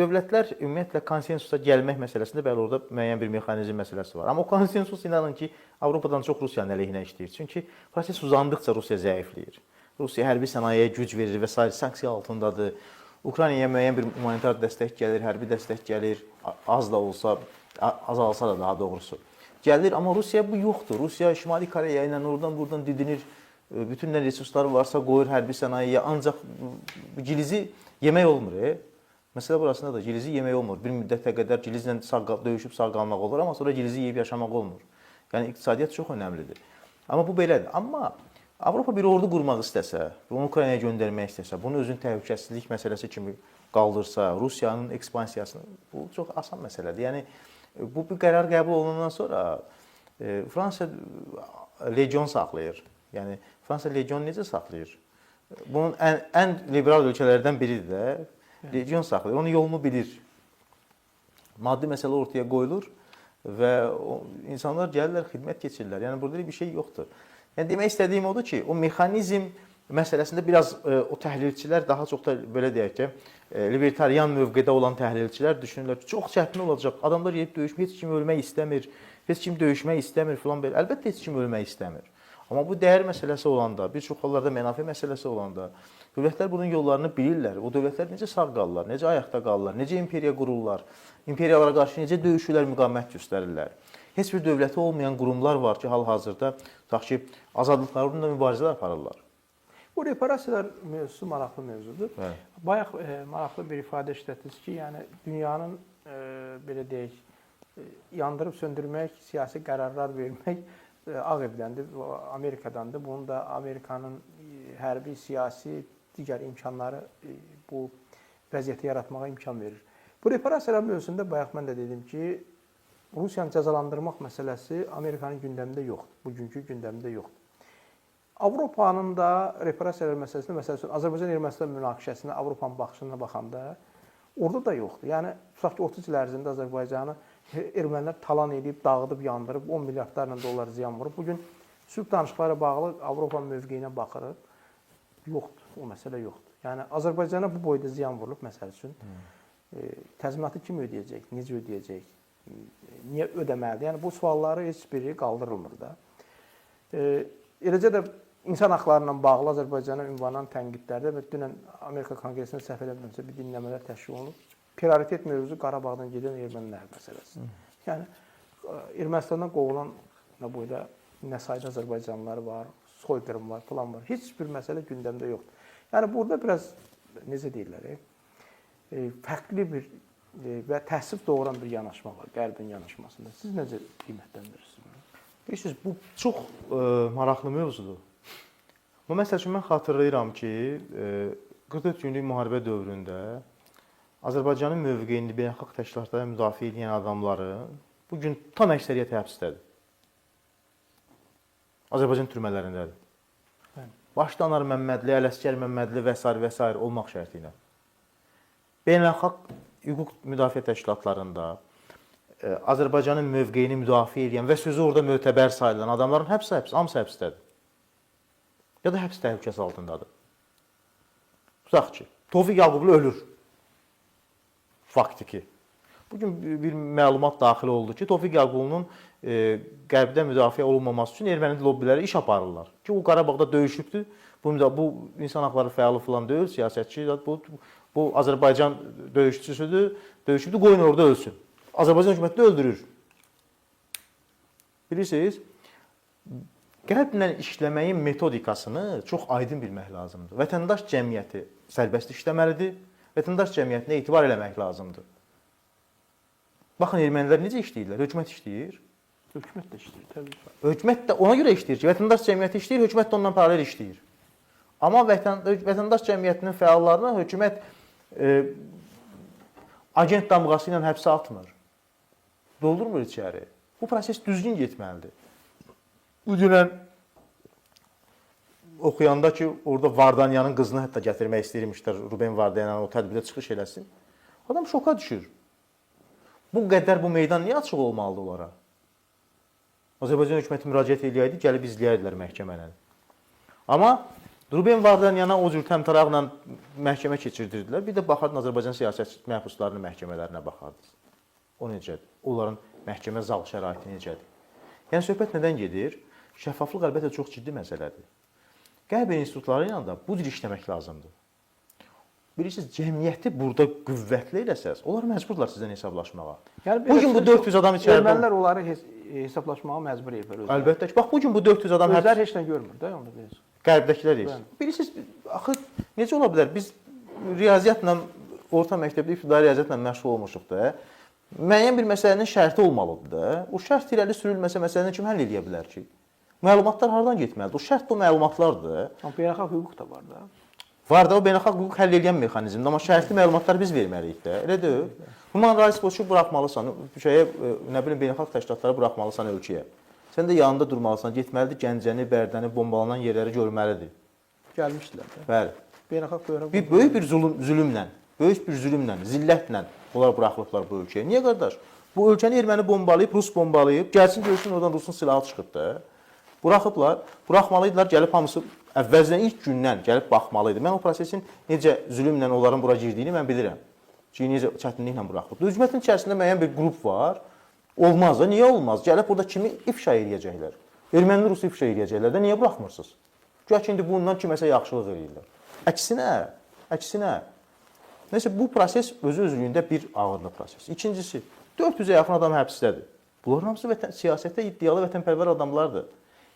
dövlətlər ümumiyyətlə konsensusa gəlmək məsələsində bəli orada müəyyən bir mexanizm məsələsi var. Amma o konsensus inanın ki, Avropadan çox Rusiyanın əleyhinə işləyir. Çünki proses uzandıqca Rusiya zəifləyir. Rusiya hərbi sənayeyə güc verir və sair sanksiya altındadır. Ukraynaya müəyyən bir humanitar dəstək gəlir, hərbi dəstək gəlir, az da olsa, azalsa da daha doğrusu. Gəlir, amma Rusiya bu yoxdur. Rusiya Şimali Koreya ilə oradan buradan didinir. Bütün nə resursları varsa qoyur hərbi sənayeyə. Ancaq gilizi yemək olmur. Məsələ burasında da gilizi yemək olmur. Bir müddətə qədər gilizlə döyüşüb sağ qalmaq olur, amma sonra gilizi yeyib yaşamaq olmur. Yəni iqtisadiyyat çox önəmlidir. Amma bu belədir. Amma Avropa bir ordu qurmaq istəsə, onu Ukraynaya göndərmək istəsə, bunu özün təhlükəsizlik məsələsi kimi qaldırsa, Rusiyanın ekspansiyasını, bu çox asan məsələdir. Yəni bu bir qərar qəbul olunandan sonra Fransa legion saxlayır. Yəni Fransa legion necə saxlayır? Bunun ən liberal ölkələrdən biridir də. Legion saxlayır. Onun yolunu bilir. Maddi məsələ ortaya qoyulur və insanlar gəlirlər, xidmət keçirirlər. Yəni burada bir şey yoxdur. Yəni demək istədiyim odur ki, o mexanizm məsələsində biraz o təhlilçilər daha çox da belə deyək ki, libertarian mövqedə olan təhlilçilər düşünürlər ki, çox çətin olacaq. Adamlar gedib döyüşmək, heç kim ölmək istəmir, heç kim döyüşmək istəmir filan belə. Əlbəttə heç kim ölmək istəmir. Amma bu dəyər məsələsi olanda, bir çox hallarda mənafe məsələsi olanda, dövlətlər bunun yollarını bilirlər. O dövlətlər necə sağ qalırlar, necə ayaqda qalırlar, necə imperiya qururlar, imperiyalara qarşı necə döyüşürlər, müqavimət göstərirlər. Heç bir dövləti olmayan qurumlar var ki, hal-hazırda tutaq ki, azadlıqları uğrunda mübarizələr aparırlar. Bu reparasiyalar mövzusu maraqlı mövzudur. Bəli. Bayaq maraqlı bir ifadə işlətdiniz ki, yəni dünyanın belə deyək, yandırıb söndürmək, siyasi qərarlar vermək Ağ Evdəndir, Amerikadandır. Bunun da Amerikanın hərbi, siyasi, digər imkanları bu vəziyyəti yaratmağa imkan verir. Bu reparasiyalar mövzusunda bayaq mən də dedim ki, Rusiyanı cəzalandırmaq məsələsi Amerikanın gündəmində yoxdur, bugünkü gündəmində yoxdur. Avropanın da reparasiyalar məsələsində, məsələn, Azərbaycan-Ermənistan münaqişəsində Avropanın baxışına baxanda orada da yoxdur. Yəni, tutaq ki, 30 il ərzində Azərbaycanı ermənilər talan edib, dağıdıb, yandırıb, 10 milyardlarla dollar ziyan vurub. Bugün sülh danışıqları bağlı Avropanın mövqeyinə baxırıq, yoxdur, o məsələ yoxdur. Yəni, Azərbaycana bu boyda ziyan vurulub, məsəl üçün, təzminatı kim ödəyəcək, necə ödəyəcək, niyə ödəməlidir? Yəni, bu sualları heç biri qaldırılmır da. Eləcə də insan haqlarına bağlı Azərbaycana ünvanlanan tənqidlərdə və dünən Amerika Konqresində səhv eləmirəmsə bir dinləmələr təşkil olunub. Prioritet mövzusu Qarabağdan gedən ermənilər məsələsi. Yəni Ermənistandan qovulan boyda nə sayda azərbaycanlılar var, soyqırım var, plan var. Heç bir məsələ gündəmdə yoxdur. Yəni burada biraz necə deyirlər, fərqli bir və təəssüf doğuran bir yanaşma var, Qərbin yanaşmasında. Siz necə qiymətləndirirsiniz? Bilirsiniz, bu çox maraqlı mövzudur. Bu məsəl üçün mən xatırlayıram ki, 44 günlük müharibə dövründə Azərbaycanın mövqeyini beynəlxalq təşkilatlarda müdafiə edən adamları bu gün tam əksəriyyəti həbsdədir. Azərbaycan türmələrindədir. Başda Anar Məmmədli, Ələsgər Məmmədli və s. olmaq şərti ilə. Beynəlxalq hüquq müdafiə təşkilatlarında Azərbaycanın mövqeyini müdafiə edən və sözü orada mötəbər sayılan adamların hamısı həbsdədir. Ya da həbs təhlükəsi altındadır. Tutaq ki, Tofiq Yaqublu ölür. Faktiki. Bugün bir məlumat daxil oldu ki, Tofiq Yaqublu'nun qərbdə müdafiə olunmaması üçün erməni lobbiləri iş aparırlar. Ki, o Qarabağda döyüşübdür. Bu insan haqları fəalı falan deyil, siyasətçi. Bu Azərbaycan döyüşçüsüdür. Döyüşübdür, qoyun orada ölsün. Azərbaycan hökuməti də öldürür. Bilirsiniz, qərblə işləməyin metodikasını çox aydın bilmək lazımdır. Vətəndaş cəmiyyəti sərbəst işləməlidir. Vətəndaş cəmiyyətinə etibar eləmək lazımdır. Baxın, ermənilər necə işləyirlər? Hökumət işləyir. Hökumət də işləyir, təbii ki. Hökumət də ona görə işləyir ki, vətəndaş cəmiyyəti işləyir, hökumət də ondan paralel işləyir. Amma vətəndaş cəmiyyətinin fəallarını hökumət agent damğası ilə həbsə atmır. Doldurmur içəri. Bu proses düzgün getməlidir. Bu dünən oxuyanda ki, orada Vardanyanın qızını hətta gətirmək istəyirmişlər, Ruben Vardanyanın o tədbirdə çıxış eləsin. Adam şoka düşür. Bu qədər bu meydan niyə açıq olmalıdır onlara? Azərbaycan hökuməti müraciət eləyəydi, gəlib izləyərdilər məhkəmələri. Amma Ruben Vardanyana o cür təmtaraqla məhkəmə keçirdirdilər. Bir də baxardın Azərbaycan siyasət məhbuslarının məhkəmələrinə baxardınız. O necədir? Onların məhkəmə zal şəraiti necədir? Yəni söhbət nədən gedir? Şəffaflıq əlbəttə çox ciddi məsələdir. Qərb institutları ilə də bu cür işləmək lazımdır. Bilirsiniz, cəmiyyəti burada qüvvətli eləsəz, onlar məcburlar sizdən hesablaşmağa. Yəni, bugün bu 400 adam içəridə... Ermənilər onları hesablaşmağa məcbur edir. Əlbəttə ki, bax, bugün bu 400 adam... Özlər heç nə görmür də, onu deyir. Qərbdəkilər deyir. Bilirsiniz, axı, necə ola bilər? Biz riyaziyyatla, orta məktəbdə ibtidai riyaziyyatla məşğul olmuşuq da, müəyyən bir məsələnin şərti olmalıdır da. O şərt irəli sürülməsə məsələni kim həll edə bilər ki? Məlumatlar hardan getməlidir? O şərt bu məlumatlardır. Amma beynəlxalq hüquq da var da. Var da, o beynəlxalq hüquq həll edən mexanizmdir, amma şərtli məlumatları biz verməliyik də. Elə deyil. Human Rights Watch-u buraxmalısan, beynəlxalq təşkilatları buraxmalısan ölkəyə. Sən də yanında durmalısan, getməlidir Gəncəni, Bərdəni, bombalanan yerləri görməlidir. Gəlmişdilər də. Bəli. Beynəlxalq buyruq. Böyük bir zülmlə, zillətlə onlar buraxılıblar bu ölkəyə. Niyə qardaş? Bu ölkəni erməni bombalayıb, Rus bombalayıb, gəlsin görsün oradan Rusun silahı çıxıb da. Buraxıblar, buraxmalıydılar, gəlib hamısı əvvəlcədən ilk gündən gəlib baxmalıydı. Mən o prosesin necə zülmlə onların bura girdiyini mən bilirəm. Ki, necə çətinliklə buraxılıb. Hökumətin içərisində müəyyən bir qrup var. Olmaz da, niyə olmaz? Gəlib burada kimi ifşa eləyəcəklər. Erməni Rusu ifşa eləyəcəklər də, niyə buraxmırsınız? Güya ki, indi bundan kiməsə yaxşılıq eləyirlər. Əksinə. Nəsə, bu proses özü-özlüyündə bir ağırlı proses. İkincisi, 400-ə yaxın adam həbsdədir. Bunların hamısı siyasətdə iddialı vətənpərvər adamlardır.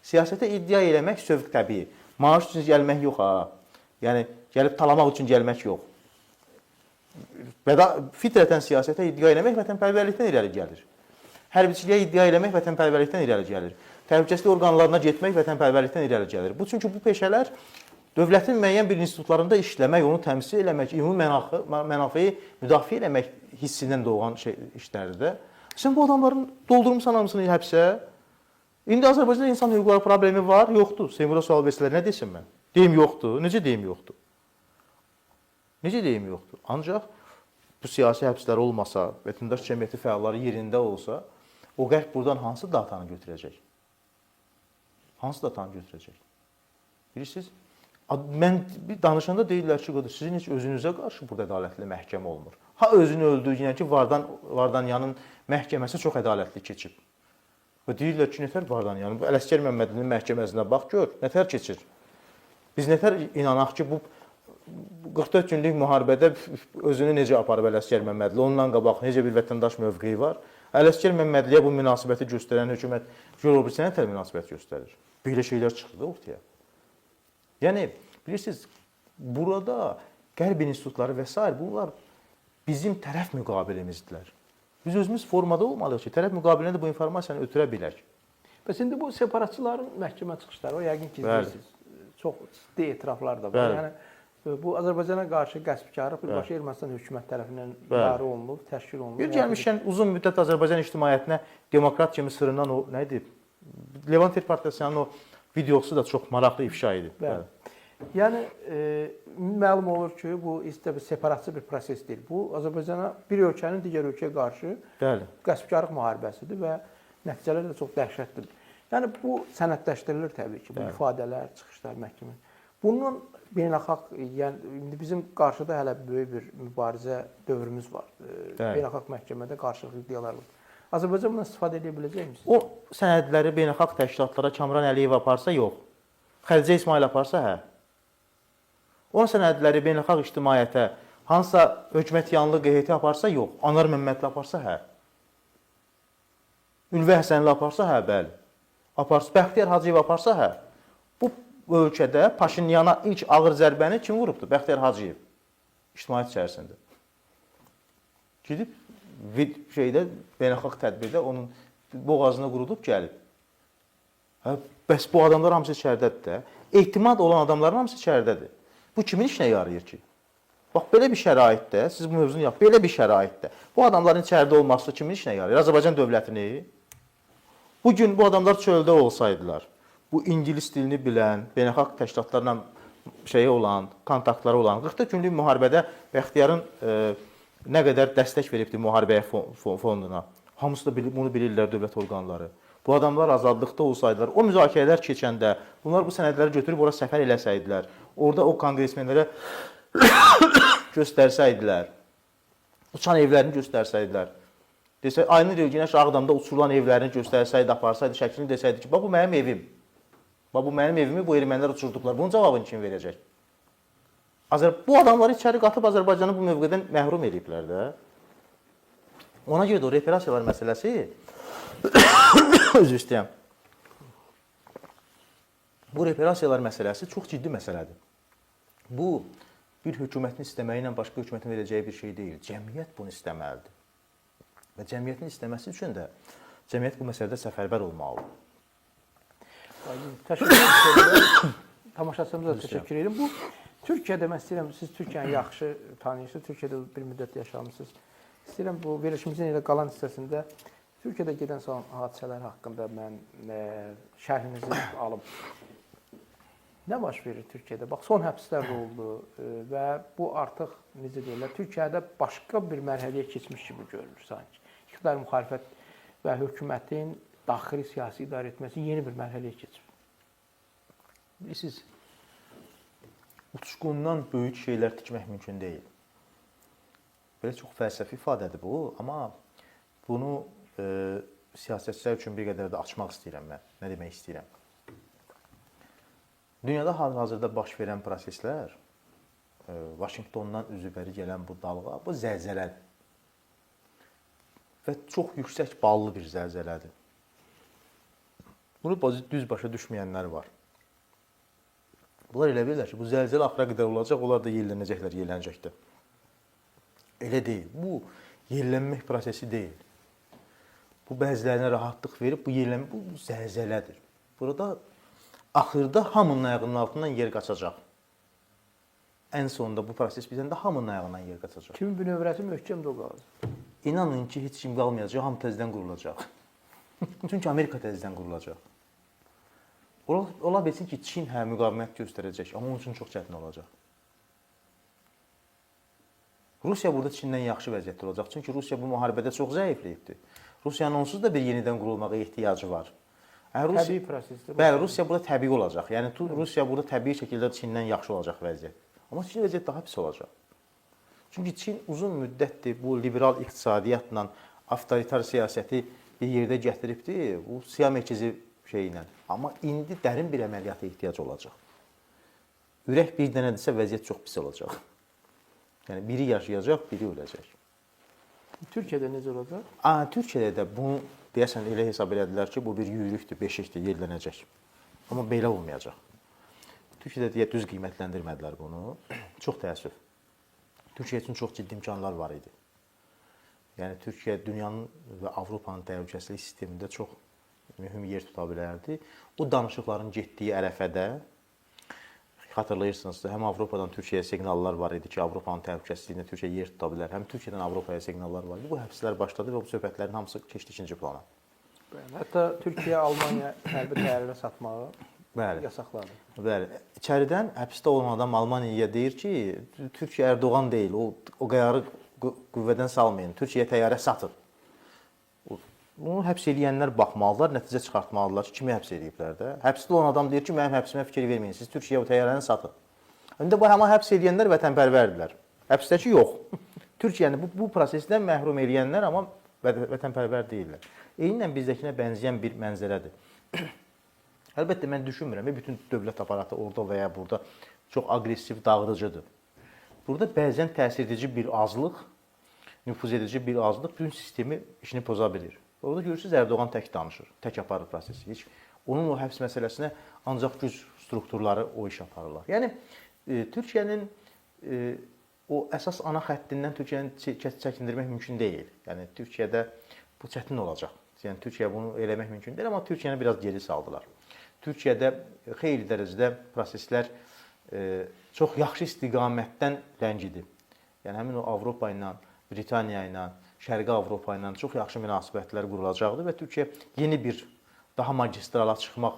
Siyasətə iddia eləmək sövq təbii. Maaş üçün gəlmək yox ha. Yəni gəlib talamaq üçün gəlmək yox. Və da fitrətən siyasətə iddia eləmək vətənpərvərlikdən irəli gəlir. Hərbiçiliyə iddia eləmək vətənpərvərlikdən irəli gəlir. Təhlükəsizlik orqanlarına getmək vətənpərvərlikdən irəli gəlir. Çünki bu peşələr dövlətin müəyyən bir institutlarında işləmək, onu təmsil eləmək, ümumi mənafeyi müdafiə eləmək hissindən doğan işlərdir də. Sən bu adamların doldurmusan hamısını həbsə. İndi Azərbaycanda insan hüquqları problemi var, yoxdur. Seymura sual versinlər, nə desin mən? Deyim yoxdur. Necə deyim yoxdur? Necə deyim yoxdur? Ancaq bu siyasi həbslər olmasa, vətəndaş cəmiyyəti fəalları yerində olsa, o qərb buradan hansı datanı götürəcək? Hansı datanı götürəcək? Bilirsiniz? Mən bir danışanda deyirlər ki, sizin heç özünüzə qarşı burada ədalətli məhkəmə olmur. Ha özünü öldürdüyünə ki, Vardanyanın məhkəməsi çox ədalətli keçib. Və deyirlər ki, nətər Vardanyanın, bu Ələsgər Məmmədlinin məhkəməsinə bax gör, nətər keçir. Biz nətər inanaq ki, bu 44 günlük müharibədə özünü necə aparıb Ələsgər Məmmədli, ondan qabaq necə bir vətəndaş mövqeyi var. Ələsgər Məmmədliyə bu münasibəti göstərən hökumət görülürsə nətər münasibət göstərir. Belə şeylər çıxdı ortaya. Yəni, bilirsiniz, burada qərb institutları və s. bunlar bizim tərəf müqabilimizdirlər. Biz özümüz formada olmalıyıq ki, tərəf müqabilində də bu informasiyanı ötürə bilək. Bəs indi bu separatçıların məhkəmə çıxışları, o yəqin ki, izləyirsiniz. Çox ciddi etiraflar da var. Yəni, bu Azərbaycana qarşı qəsbkarlıq birbaşa Ermənistan hökumət tərəfindən idarə olunub, təşkil olunub. Bir gəlmişkən uzun müddət Azərbaycan ictimaiyyətinə demokrat kimi sırınan o, nə idi? Levanter Partiyasının o videosu da çox maraqlı ifşa idi. Bəli. Yəni, məlum olur ki, bu separatçı bir proses deyil. Bu, Azərbaycana bir ölkənin digər ölkəyə qarşı qəsbkarlıq müharibəsidir və nəticələr də çox dəhşətlidir. Yəni, bu sənədləşdirilir təbii ki, bu ifadələr, çıxışlar, məhkəmə. Bunun beynəlxalq, yəni, indi bizim qarşıda hələ böyük bir mübarizə dövrümüz var. Beynəlxalq məhkəmədə qarşılıqlı iddialar var. Azərbaycan bundan istifadə edə biləcək misiniz? O sənədləri beynəlxalq təşkilatlara Kamran Əliyev aparsa, yox. Xədicə İsmail aparsa, hə. O sənədləri beynəlxalq ictimaiyyətə hansısa hökumət yanlı QHT aparsa, yox. Anar Məmmədli aparsa, hə. Ülvi Həsənli aparsa, hə, bəli. Aparsa, Bəxtiyar Hacıyev aparsa, hə. Bu ölkədə Paşinyana ilk ağır zərbəni kim vurubdur? Bəxtiyar Hacıyev. İctimaiyyət içərisində. Gidib beynəlxalq tədbirdə onun boğazını qurudub gəlib. Bəs bu adamlar hamısı içəridədir də. Ehtimad olan adamların hamısı içəridədir. Bu kimin işinə yarayır ki? Bax, belə bir şəraitdə, siz bu mövzunu yap, belə bir şəraitdə bu adamların içəridə olması kimin işinə yarayır? Azərbaycan dövlətini. Bugün bu adamlar çöldə olsaydılar, bu ingilis dilini bilən, beynəlxalq təşkilatlarla kontaktları olan, 44 günlük müharibədə Bəxtiyarın nə qədər dəstək veribdir müharibəyə fonduna. Hamısı da bunu bilirlər dövlət orqanları. Bu adamlar azadlıqda olsaydılar, o müzakirələr keçəndə, bunlar bu sənədləri götürüb ora səfər eləsəydilər, orada o konqresmenlərə göstərsəydilər, uçan evlərini göstərsəydilər, Aynur Günəş Ağdamda uçurulan evlərini göstərsəydi, aparsaydı, şəklini desəydi ki, bu mənim evim, bu mənim evimi bu ermənilər uçurduqlar, bunun cavabını kim verəcək? Bu adamları içəri qatıb Azərbaycanı bu mövqedən məhrum ediblər də. Ona görə də o reparasiyalar məsələsi, özür istəyəm, bu reparasiyalar məsələsi çox ciddi məsələdir. Bu, bir hökumətin istəməyi ilə başqa hökumətin verəcəyi bir şey deyil. Cəmiyyət bunu istəməlidir. Və cəmiyyətin istəməsi üçün də cəmiyyət bu məsələdə səfərbər olmalıdır. Təşəkkür edirəm. Tamaşaçımıza təşəkkür edirəm. Bu, Türkiyədə mən istəyirəm, siz Türkiyəni yaxşı tanıyırsınız, Türkiyədə bir müddət yaşamısınız. İstəyirəm bu verilişimizin elə qalan hissəsində Türkiyədə gedən son hadisələr haqqında mən şərhinizi alım. Nə baş verir Türkiyədə? Bax, son həbslər də oldu və bu artıq, necə deyirlər, Türkiyədə başqa bir mərhələyə keçmiş kimi görünür sanki. İqtidar müxalifət və hökumətin daxili siyasi idarə etməsi yeni bir mərhələyə keçir. Bilirsiniz, uçqundan böyük şeylər tikmək mümkün deyil. Belə çox fəlsəfi ifadədir bu, amma bunu siyasətçilər üçün bir qədər də açmaq istəyirəm mən. Nə demək istəyirəm? Dünyada hal-hazırda baş verən proseslər, Vaşinqtondan üzübəri gələn bu dalğa, bu zəlzələdir. və çox yüksək ballı bir zəlzələdir. Bunu düz başa düşməyənlər var. Bunlar elə bilirlər ki, bu zəlzələ axıra qədər olacaq, onlar da yellənəcəklər, yellənəcəkdir. Elə deyil. Bu yellənmək prosesi deyil. Bu bəzilərinə rahatlıq verib, bu yellənmə, bu zəlzələdir. Burada axırda hamının ayağının altından yer qaçacaq. Ən sonunda bu proses bizdən də hamının ayağından yer qaçacaq. Kimin bünövrəti möhkəmdir o qalacaq. İnanın ki, heç kim qalmayacaq, hamı təzədən qurulacaq. Çünki Amerika təzədən qurulacaq. Ola bilsin ki, Çin müqavimət göstərəcək, amma onun üçün çox çətin olacaq. Rusiya burada Çindən yaxşı vəziyyətdə olacaq. Çünki Rusiya bu müharibədə çox zəifləyibdir. Rusiyanın onsuz da bir yenidən qurulmağa ehtiyacı var. Təbii prosesdir. Bəli, Rusiya burada təbii olacaq. Yəni Rusiya burada təbii şəkildə Çindən yaxşı olacaq vəziyyət. Amma Çin vəziyyət daha pis olacaq. Çünki Çin uzun müddətdir bu liberal iqtisadiyyatla avtoritar siyasəti bir yerdə gətiribdir, bu siyah mərkəzi şeylə. Amma indi dərin bir əməliyyata ehtiyac olacaq. Ürək bir dənədirsə vəziyyət çox pis olacaq. Yəni biri yaşayacaq, biri öləcək. Türkiyədə necə olacaq? Türkiyədə də bunu deyəsən elə hesab elədilər ki, bu bir yüyürükdür, beşikdir, yellənəcək. Amma belə olmayacaq. Türkiyədə deyə düz qiymətləndirmədilər bunu. Çox təəssüf. Türkiyə üçün çox ciddi imkanlar var idi. Yəni Türkiyə dünyanın və Avropanın təhlükəsizlik sistemində çox mühüm yer tuta bilərdi. O danışıqların getdiyi ərəfədə xatırlayırsınızsa, həm Avropadan Türkiyəyə siqnallar var idi ki, Avropanın təhlükəsizliyində Türkiyə yer tuta bilər, həm Türkiyədən Avropaya siqnallar var idi. Bu həbslər başladı və bu söhbətlərin hamısı keçdi ikinci plana. Hətta Türkiyə Almaniya hərbi təyyarələr satmağı yasaqladı. Bəli. İçəridən həbsdə olan adam Almaniyaya deyir ki, Türkiyə Erdoğan deyil, o qayarı qüvvədən salmayın, Türkiyəyə təyyarə satın. Bunu həbs eləyənlər baxmalılar, nəticə çıxartmalılar ki, kimi həbs eləyiblər də. Həbsdə olan adam deyir ki, mənim həbsimə fikir verməyin, siz Türkiyəyə o təyyarəni satın. İndi bu həmin həbs eləyənlər vətənpərvərdirlər. Həbsdəki yox. Türkiyəni bu prosesdən məhrum eləyənlər amma vətənpərvər deyirlər. Eynən bizdəkinə bənzəyən bir mənzərədir. Əlbəttə mən düşünmürəm, bütün dövlət aparatı orada və ya burada çox aqressiv, dağıdıcıdır. Burada bəzən təsir edici bir azlıq, nüfuz edici bir azlıq bütün sistemi işini poza bilir. Orada görürsünüz Erdoğan tək danışır, tək aparır prosesi. Heç onun o həbs məsələsinə ancaq güc strukturları o iş aparırlar. Yəni Türkiyənin o əsas ana xəttindən Türkiyəni çəkindirmək mümkün deyil. Yəni Türkiyədə bu çətin olacaq. Yəni Türkiyə bunu eləmək mümkün deyil, amma Türkiyəni biraz geri saldılar. Türkiyədə xeyli dərəcədə proseslər çox yaxşı istiqamətdən ləngidi. Yəni həmin o Avropa ilə, Britaniya ilə, Şərqi Avropa ilə çox yaxşı münasibətlər qurulacaqdı və Türkiyə yeni bir daha magistrala çıxmaq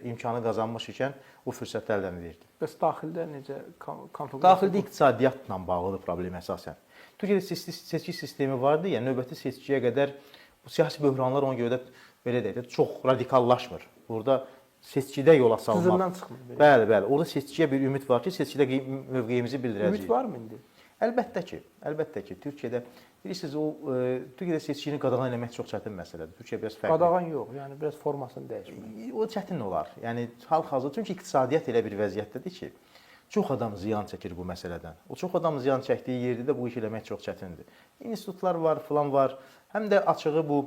imkanı qazanmış ikən bu fürsəti əldən verdi. Bəs daxildə necə konflikt? Daxildə iqtisadiyyatla bağlıdır problem əsasən. Türkiyədə seçki sistemi vardı, yəni növbəti seçkiyə qədər bu siyasi böhranlar ona görə də belə deyək də çox radikallaşmır. Burada seçkidə yola salmaq. Tızından çıxmır. Bəli, bəli. Orada seçkiyə bir ümid var ki, seçkidə mövqeyimizi bildirəcəyik. Ümid varmı indi? Əlbəttə ki, Türkiyədə bilirsiniz Türkiyədə seçkini qadağan etmək çox çətin məsələdir. Türkiyə biraz fərqli. Qadağan yox, yəni biraz formasını dəyişmək. O çətin olar. Yəni hal-hazırda çünki iqtisadiyyat elə bir vəziyyətdədir ki, çox adam ziyan çəkir bu məsələdən. O çox adam ziyan çəkdiyi yerdə də bu iş eləmək çox çətindir. İnstitutlar var, filan var. Həm də açığı bu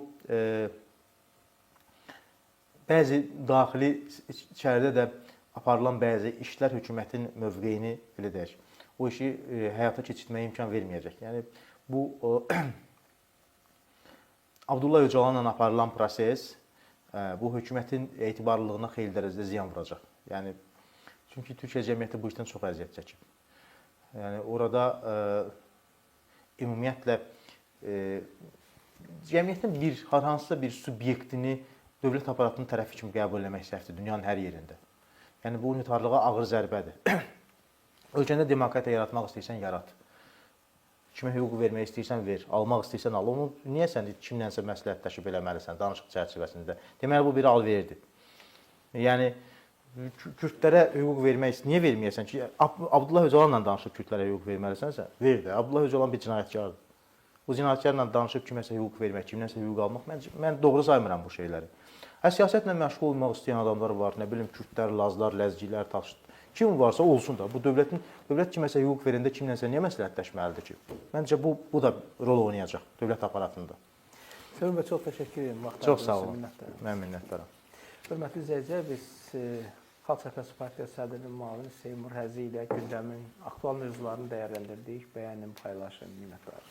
bəzi daxili içəridə də aparılan bəzi işlər hökumətin mövqeyini belə deyək, o işi həyata keçirməyə imkan verməyəcək. Yəni bu Abdullah Öcalanla aparılan proses bu hökumətin etibarlılığına xeyli dərəcədə ziyan vuracaq. Yəni çünki Türkiyə cəmiyyəti bu işdən çox əziyyət çəkib. Yəni orada ümumiyyətlə cəmiyyətin hansısa bir subyektini dövlət aparatının tərəfi kimi qəbul etmək səhvdir dünyanın hər yerində. Yəni bu unitarlığa ağır zərbədir. Ölkəndə demokratiya yaratmaq istəyirsən, yarat. Kimə hüquq vermək istəyirsən, ver. Almaq istəyirsən, al. Onu niyə sən kimlənsə məsləhətləşib eləməlisən, danışıq çərçivəsində? Deməli, bu bir al-verdi. Yəni, Kürdlərə hüquq vermək niyə verməyəsən ki, Abdullah Öcalanla danışıb Kürdlərə hüquq verməlisənsə, ver də. Abdullah Öcalan bir cinayətkardır. Bu cinayətkarla danışıb kiməsə hüquq vermək, kimdənsə hüquq almaq, mən doğru saymıram bu şeyləri. Siyasətlə məşğul olmaq istəyən adamlar var, nə bilim, Kürdlər, Lazlar, Ləzgilər, kim varsa olsun da. Bu dövlət kiməsə hüquq verəndə kimlənsə niyə məsləhətləşməlidir ki? Məncə bu da rol oynayacaq dövlət aparatında. Selim bəy, çox təşəkkür edirəm. Çox sağ olun. Minnətdaram. Mən minnətdaram. Hörmətli izləyicilər, biz Xalq Cəbhəsi Partiyası sədrinin müavini Seymur Həzi ilə gündəmin aktual mövzularını dəyərləndirdik. Bəyənin, paylaşın, minnətdaram.